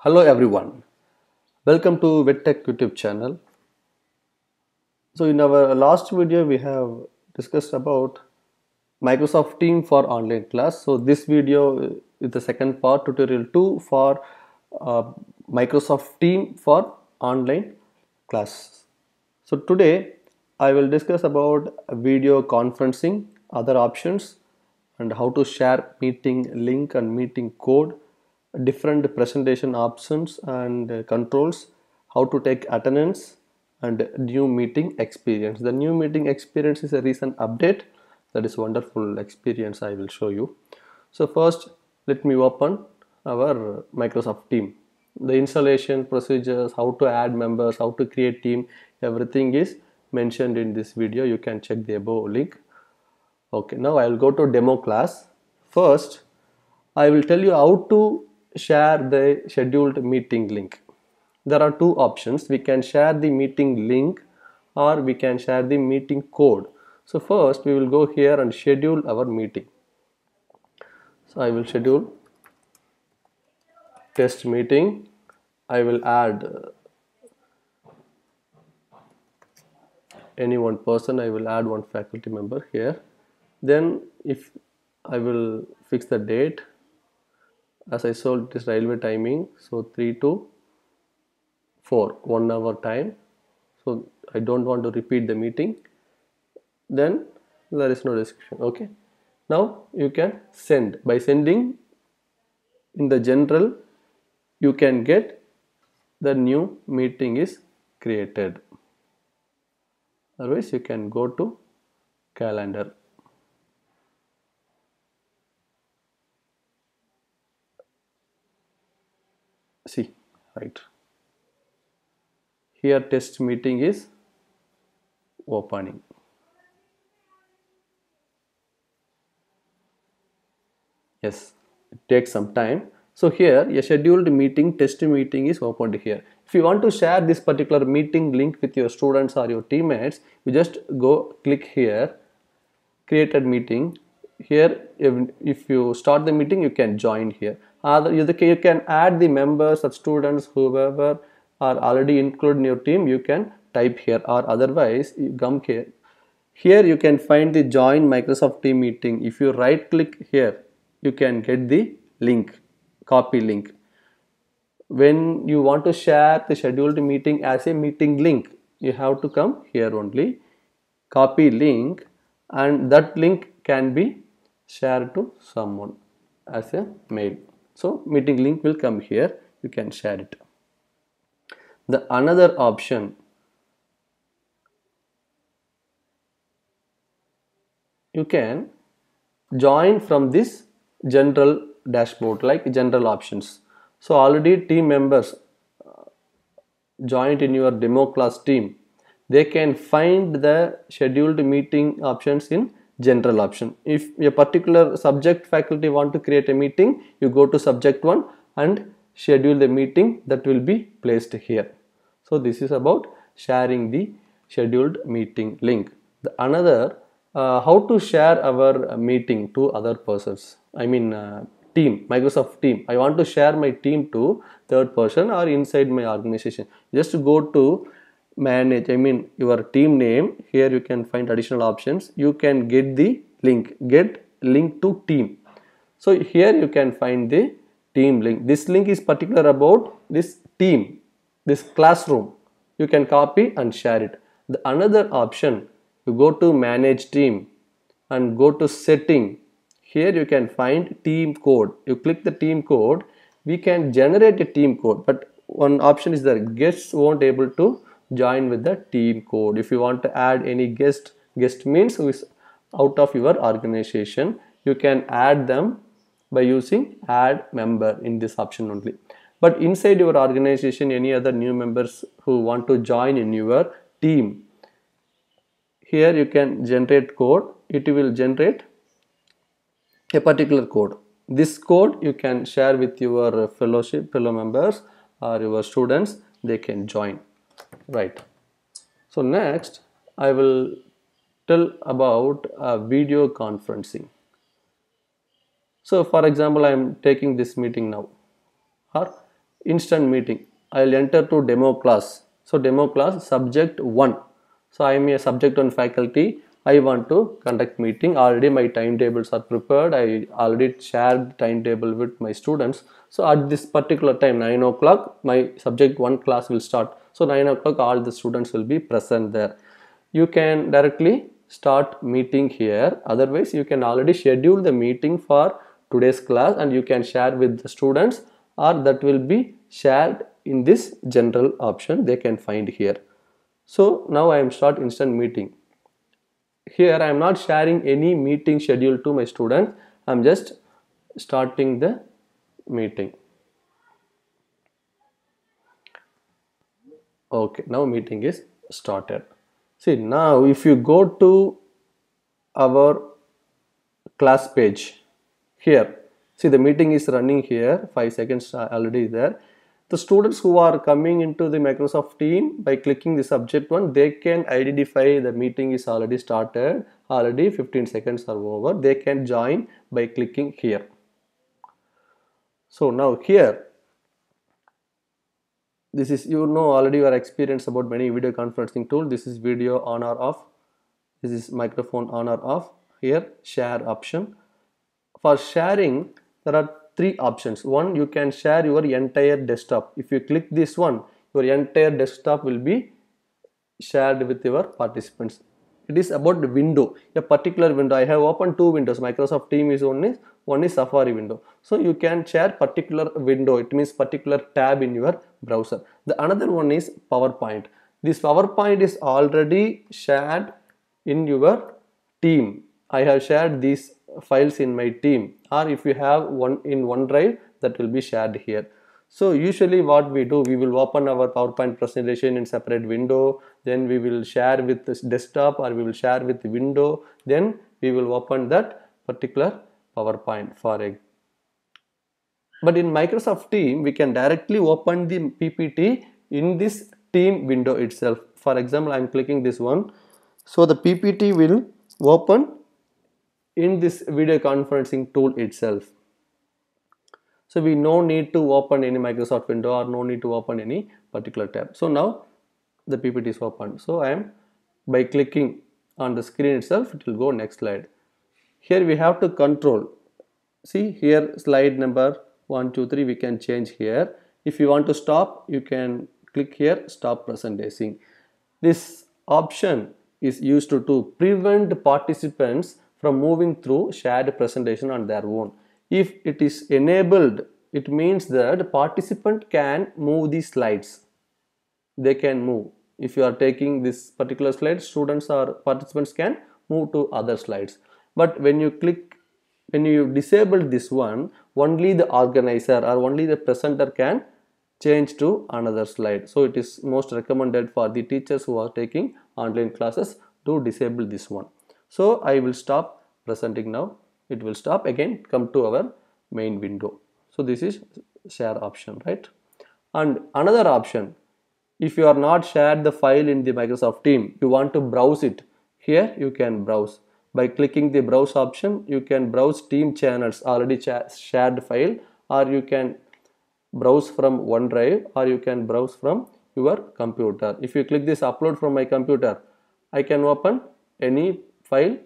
Hello everyone, welcome to VetTech YouTube channel. So in our last video we have discussed about Microsoft Team for online class. So this video is the second part, tutorial 2 for uh, Microsoft Team for online class. So today I will discuss about video conferencing, other options, and how to share meeting link and meeting code, different presentation options and controls, how to take attendance, and new meeting experience. The new meeting experience is a recent update. That is wonderful experience I will show you. So first let me open our Microsoft Team. The installation procedures, how to add members, how to create team, everything is mentioned in this video. You can check the above link. Okay, now I will go to demo class. First I will tell you how to share the scheduled meeting link. There are two options. We can share the meeting link or we can share the meeting code. So first we will go here and schedule our meeting. So I will schedule test meeting. I will add any one person. I will add one faculty member here. Then if I will fix the date, as I told, this railway timing, so 3 to 4, 1 hour time. So I don't want to repeat the meeting. Then there is no description. Okay, now you can send. By sending in the general, you can get the new meeting is created. Otherwise you can go to calendar. See, right here test meeting is opening. Yes, it takes some time. So here a scheduled meeting, test meeting is opened here. If you want to share this particular meeting link with your students or your teammates, you just go click here, created meeting. Here if you start the meeting, you can join here. You can add the members of students, whoever are already included in your team, you can type here, or otherwise you come here. Here you can find the join Microsoft Team meeting. If you right click here, you can get the link, copy link. When you want to share the scheduled meeting as a meeting link, you have to come here only, copy link, and that link can be shared to someone as a mail. So meeting link will come here, you can share it. The another option, you can join from this general dashboard, like general options. So already team members joined in your demo class team, they can find the scheduled meeting options in general option. If a particular subject faculty want to create a meeting, you go to subject one and schedule the meeting that will be placed here. So this is about sharing the scheduled meeting link. The another, how to share our meeting to other persons. I mean team, Microsoft Team. I want to share my team to third person or inside my organization. Just go to manage, I mean your team name. Here you can find additional options. You can get the link, get link to team. So here you can find the team link. This link is particular about this team, this classroom. You can copy and share it. The another option, you go to manage team and go to setting. Here you can find team code. You click the team code, we can generate a team code, but one option is that guests won't able to join with the team code. If you want to add any guest means who is out of your organization, you can add them by using add member in this option only. But inside your organization, any other new members who want to join in your team, here you can generate code. It will generate a particular code. This code you can share with your fellow members or your students, they can join, right? So next I will tell about video conferencing. So for example, I am taking this meeting now, or instant meeting. I'll enter to demo class. So demo class subject 1. So I am a subject 1 faculty. I want to conduct meeting. Already my timetables are prepared. I already shared timetable with my students. So at this particular time, 9 o'clock, my subject 1 class will start. So 9 o'clock, all the students will be present there. You can directly start meeting here. Otherwise, you can already schedule the meeting for today's class and you can share with the students, or that will be shared in this general option they can find here. So now I am start instant meeting. Here I am not sharing any meeting schedule to my students. I am just starting the meeting. Okay, now meeting is started. See, now if you go to our class page here, see the meeting is running here, 5 seconds already there. The students who are coming into the Microsoft team, by clicking the subject 1, they can identify the meeting is already started, already 15 seconds are over. They can join by clicking here. So now here, this is, you know already your experience about many video conferencing tool. This is video on or off. This is microphone on or off. Here share option. For sharing, there are 3 options. One, you can share your entire desktop. If you click this one, your entire desktop will be shared with your participants. It is about the window, a particular window. I have opened 2 windows. Microsoft Teams is one is Safari window. So you can share particular window. It means particular tab in your browser. The another one is PowerPoint. This PowerPoint is already shared in your team. I have shared these files in my team, or if you have one in OneDrive, that will be shared here. So usually what we do, we will open our PowerPoint presentation in separate window, then we will share with this desktop, or we will share with the window, then we will open that particular PowerPoint for a. But in Microsoft Team, we can directly open the PPT in this team window itself. For example, I am clicking this one. So the PPT will open in this video conferencing tool itself. So we no need to open any Microsoft window or no need to open any particular tab. So now the PPT is open. So I am, by clicking on the screen itself, it will go next slide. Here we have to control. See here, slide number 1, 2, 3 we can change here. If you want to stop, you can click here, stop presenting. This option is used to prevent participants from moving through shared presentation on their own. If it is enabled, it means that the participant can move the slides. They can move. If you are taking this particular slide, students or participants can move to other slides. But when you disable this one, only the organizer or only the presenter can change to another slide. So it is most recommended for the teachers who are taking online classes to disable this one. So I will stop presenting now. It will stop, again come to our main window. So this is share option, right? And another option, if you are not shared the file in the Microsoft team, you want to browse it, here you can browse. By clicking the browse option, you can browse team channels already shared file, or you can browse from OneDrive, or you can browse from your computer. If you click this upload from my computer, I can open any file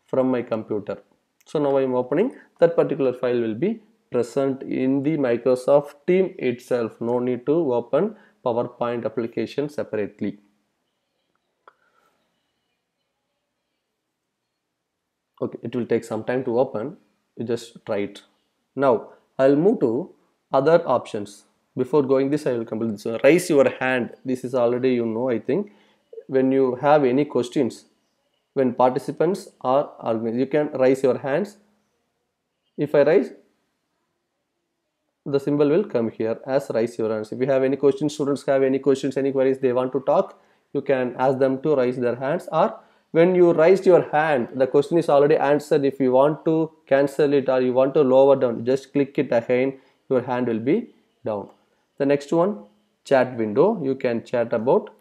from my computer. So now I am opening that particular file, will be present in the Microsoft team itself. No need to open PowerPoint application separately. Okay, it will take some time to open. You just try it. Now I'll move to other options. Before going this, I will complete this one. Raise your hand. This is already I think. When you have any questions, when participants are organized, you can raise your hands. If I raise, the symbol will come here as raise your hands. If you have any questions, students have any questions, any queries they want to talk, you can ask them to raise their hands. Or when you raised your hand, the question is already answered. If you want to cancel it or you want to lower down, just click it again, your hand will be down. The next one, chat window. You can chat about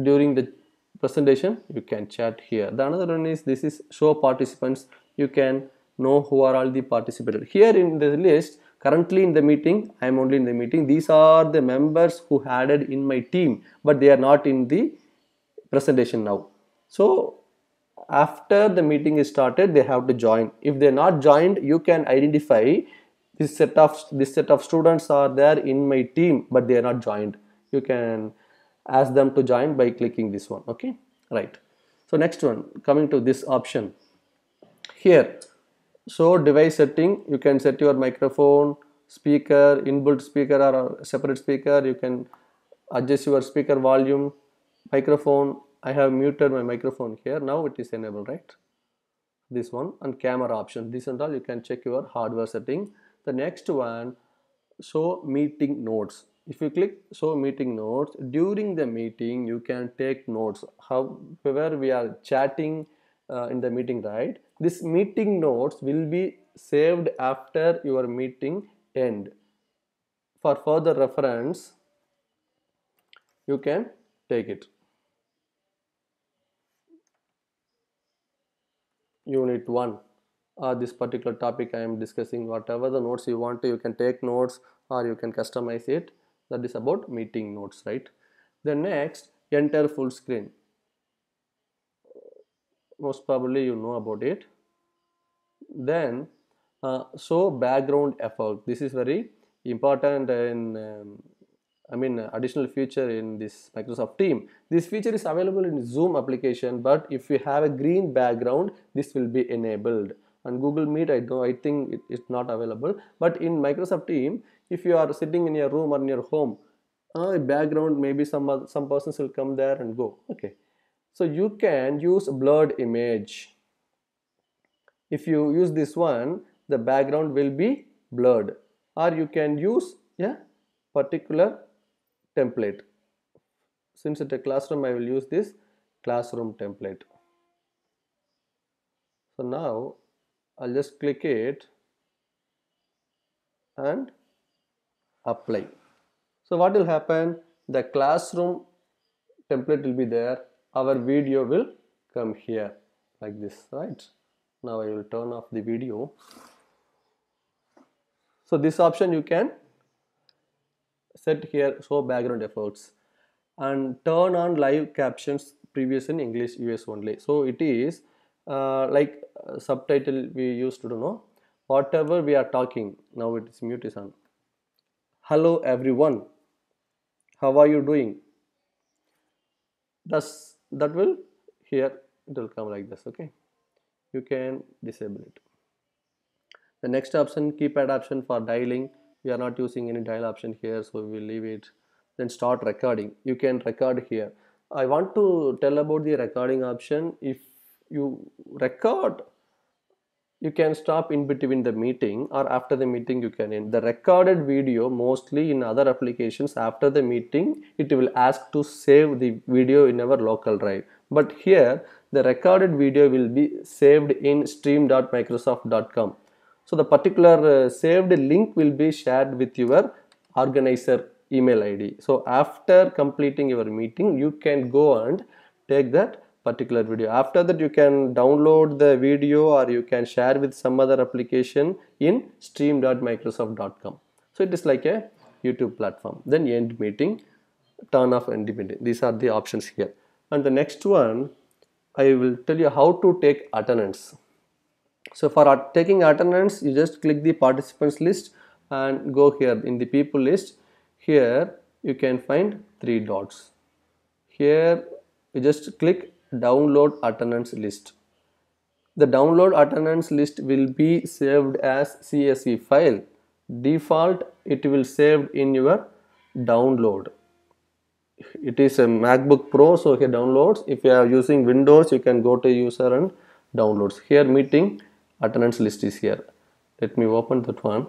during the presentation, you can chat here. The another one is, this is show participants. You can know who are all the participants. Here in the list, currently in the meeting, I am only in the meeting. These are the members who added in my team, but they are not in the presentation now. So after the meeting is started, they have to join. If they are not joined, you can identify this set of students are there in my team, but they are not joined. You can ask them to join by clicking this one. Okay, right. So next one, coming to this option here. So device setting, you can set your microphone, speaker, inbuilt speaker or a separate speaker. You can adjust your speaker volume, microphone. I have muted my microphone here. Now it is enabled, right? This one, and camera option. This and all you can check your hardware setting. The next one, show meeting notes. If you click show meeting notes, during the meeting you can take notes. However we are chatting in the meeting, right? This meeting notes will be saved after your meeting end. For further reference, you can take it. Unit 1, this particular topic I am discussing, whatever the notes you want to, you can take notes or you can customize it. That is about meeting notes, right? The next, enter full screen. Most probably you know about it. Then show background effect. This is very important in additional feature in this Microsoft Team. This feature is available in Zoom application, but if you have a green background, this will be enabled. And Google Meet, I think it's not available. But in Microsoft Team, if you are sitting in your room or in your home, background, maybe some persons will come there and go. Okay, so you can use blurred image. If you use this one, the background will be blurred, or you can use a particular template. Since it's a classroom, I will use this classroom template. So now I'll just click it and apply. So what will happen? The classroom template will be there. Our video will come here like this, right? Now I will turn off the video. So this option you can set here, show background effects, and turn on live captions, previous in English US only. So it is like subtitle we used to know. Whatever we are talking, now it is mute is on. Hello everyone, how are you doing? That will here it will come like this. Okay, you can disable it. The next option, keypad option for dialing. We are not using any dial option here, so we will leave it. Then start recording. You can record here. I want to tell about the recording option. If you record, you can stop in between the meeting, or after the meeting you can end. The recorded video, mostly in other applications, after the meeting it will ask to save the video in our local drive. But here the recorded video will be saved in stream.microsoft.com. So the particular saved link will be shared with your organizer email ID. So after completing your meeting, you can go and take that particular video. After that, you can download the video or you can share with some other application in stream.microsoft.com. So it is like a YouTube platform. Then end meeting, turn off end meeting. These are the options here. And the next one, I will tell you how to take attendance. So for taking attendance, you just click the participants list and go here in the people list. Here you can find 3 dots. Here you just click download attendance list. The download attendance list will be saved as CSV file. Default it will saved in your download. It is a MacBook Pro, so here downloads. If you are using Windows, you can go to user and downloads. Here meeting attendance list is here. Let me open that one.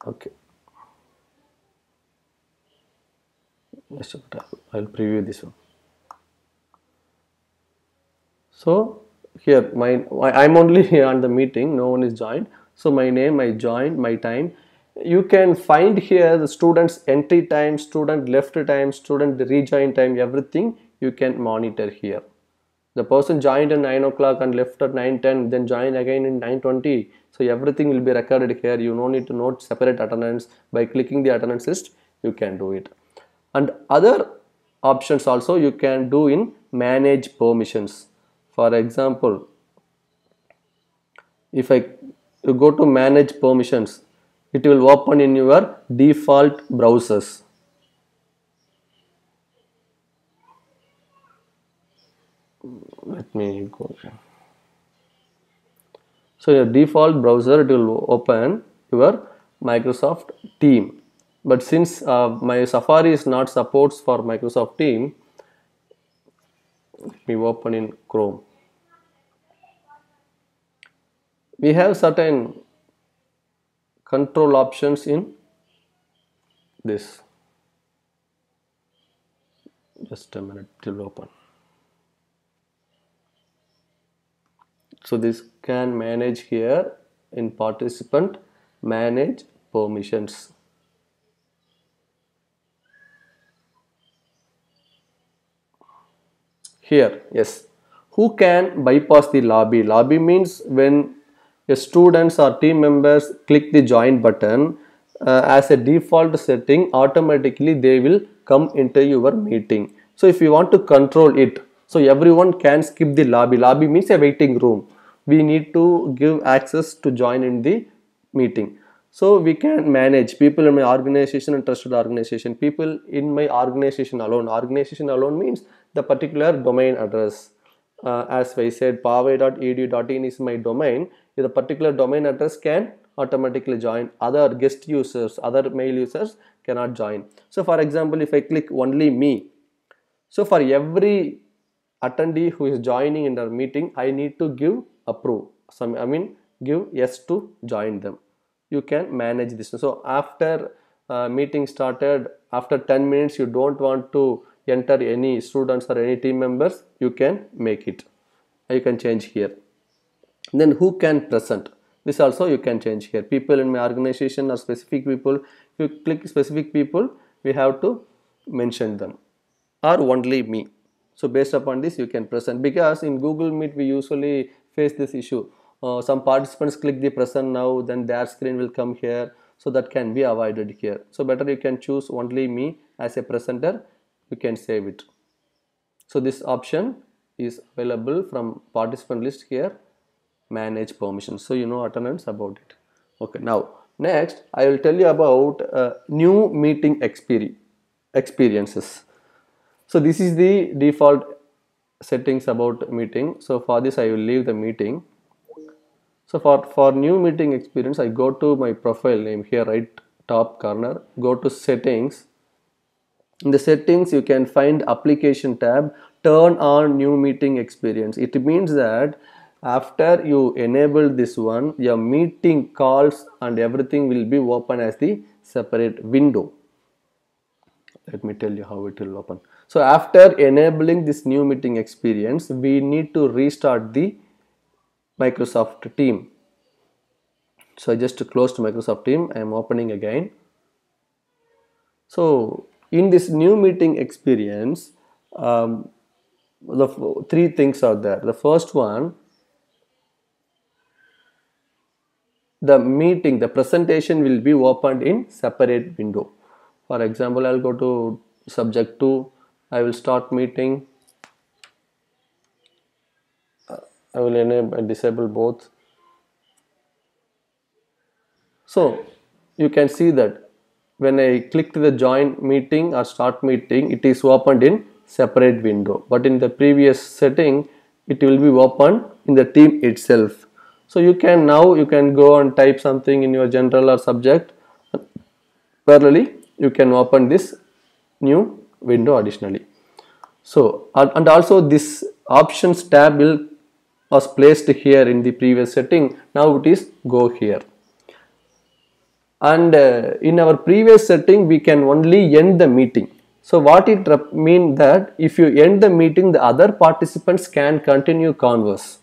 Okay, I'll preview this one. So here I'm only on the meeting, no one is joined. So my name, I joined, my time. You can find here the students entry time, student left time, student rejoin time, everything you can monitor here. The person joined at 9 o'clock and left at 9:10, then join again in 9:20. So everything will be recorded here. You no need to note separate attendance. By clicking the attendance list, you can do it. And other options also you can do in manage permissions. For example, if you go to manage permissions, it will open in your default browsers. Let me go here. So your default browser, it will open your Microsoft Team. But since my Safari is not supports for Microsoft Team, let me open in Chrome. We have certain control options in this. Just a minute, it will open. So this can manage here in participant, manage permissions. Here, yes, who can bypass the lobby? Lobby means when your students or team members click the join button, as a default setting, automatically they will come into your meeting. So if you want to control it, so everyone can skip the lobby. Lobby means a waiting room. We need to give access to join in the meeting. So we can manage people in my organization and trusted organization. People in my organization alone. Organization alone means the particular domain address. As I said, powai.edu.in is my domain. The particular domain address can automatically join. Other guest users, other mail users cannot join. So for example, if I click only me, so for every attendee who is joining in our meeting, I need to give approve. Give yes to join them. You can manage this. So after meeting started, after 10 minutes, you don't want to enter any students or any team members, you can make it. You can change here. Then who can present? This also you can change here. People in my organization or specific people. If you click specific people, we have to mention them, or only me. So based upon this, you can present, because in Google Meet we usually face this issue. Some participants click the present now, then their screen will come here. So that can be avoided here. So better you can choose only me as a presenter. You can save it. So this option is available from participant list here, manage permissions. So you know attendance about it. Okay, now next I will tell you about new meeting experiences. So this is the default settings about meeting. So for this I will leave the meeting. So for new meeting experience, I go to my profile name here, right top corner, go to settings. In the settings, you can find application tab, turn on new meeting experience. It means that after you enable this one, your meeting calls and everything will be open as the separate window. Let me tell you how it will open. So after enabling this new meeting experience, we need to restart the Microsoft Team. So I just closed Microsoft Team. I am opening again. So in this new meeting experience, the three things are there. The first one, the presentation will be opened in separate window. For example, I'll go to subject 2. I will start meeting. I will enable and disable both. So you can see that when I click to the join meeting or start meeting, it is opened in separate window. But in the previous setting, it will be opened in the team itself. So you can go and type something in your general or subject. Parallelly, you can open this new window additionally. So and also this options tab was placed here in the previous setting. Now it is go here. And in our previous setting, we can only end the meeting. So what it means that if you end the meeting, the other participants can continue converse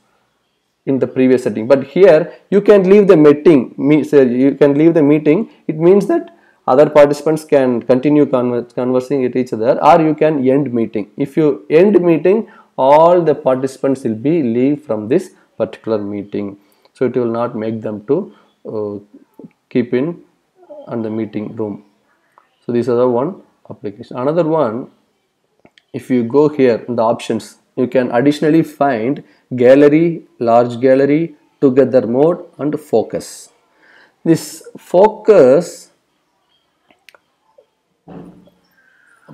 in the previous setting. But here you can leave the meeting. You can leave the meeting. It means that other participants can continue conversing with each other, or you can end meeting. If you end meeting, all the participants will be leave from this particular meeting. So it will not make them to keep in the meeting room. So this is the one application. Another one, if you go here in the options, you can additionally find gallery, large gallery, together mode and focus. This focus,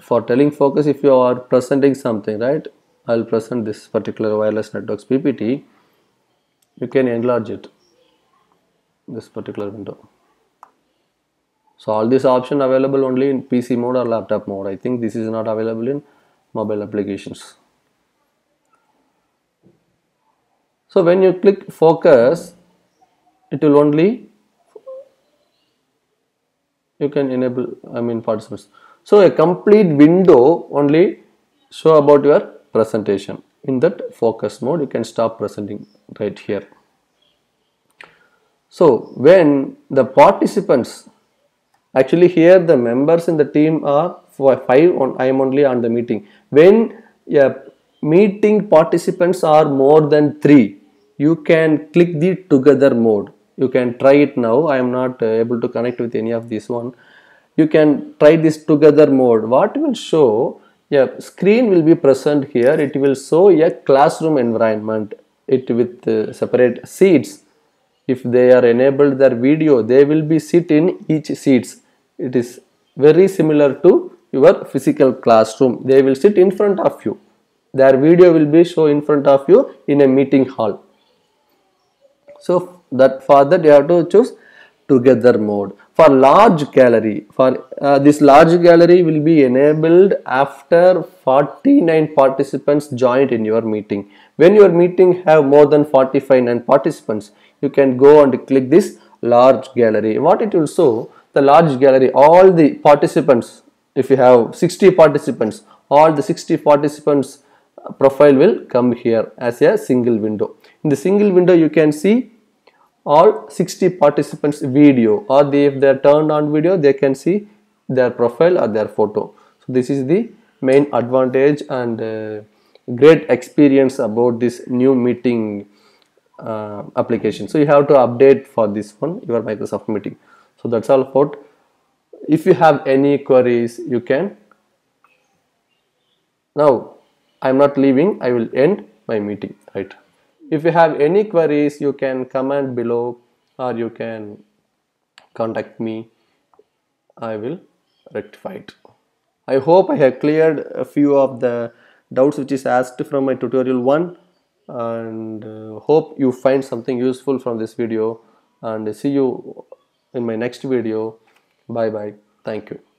for telling focus, if you are presenting something, right, I'll present this particular wireless networks PPT, you can enlarge it, this particular window. So all these options available only in PC mode or laptop mode. I think this is not available in mobile applications. So when you click focus, it will only, you can enable, participants. So a complete window only show about your presentation. In that focus mode, you can stop presenting right here. So when the participants, actually here the members in the team are 5, I am only on the meeting. When meeting participants are more than 3, you can click the together mode. You can try it now. I am not able to connect with any of this one. You can try this together mode. What will show, screen will be present here. It will show a classroom environment, it with separate seats. If they are enabled their video, they will be sit in each seats. It is very similar to your physical classroom. They will sit in front of you. Their video will be shown in front of you in a meeting hall. So that for that you have to choose together mode. For large gallery, for this large gallery will be enabled after 49 participants joined in your meeting. When your meeting have more than 45 participants, you can go and click this large gallery. What it will show, the large gallery, all the participants, if you have 60 participants, all the 60 participants profile will come here as a single window. In the single window you can see all 60 participants video, or if they are turned on video, they can see their profile or their photo. So this is the main advantage and great experience about this new meeting application. So you have to update for this one your Microsoft Meeting. So that's all about. If you have any queries, you can. Now I am not leaving, I will end my meeting, right? If you have any queries, you can comment below or you can contact me. I will rectify it. I hope I have cleared a few of the doubts which is asked from my tutorial 1, and hope you find something useful from this video, and see you in my next video. Bye bye. Thank you.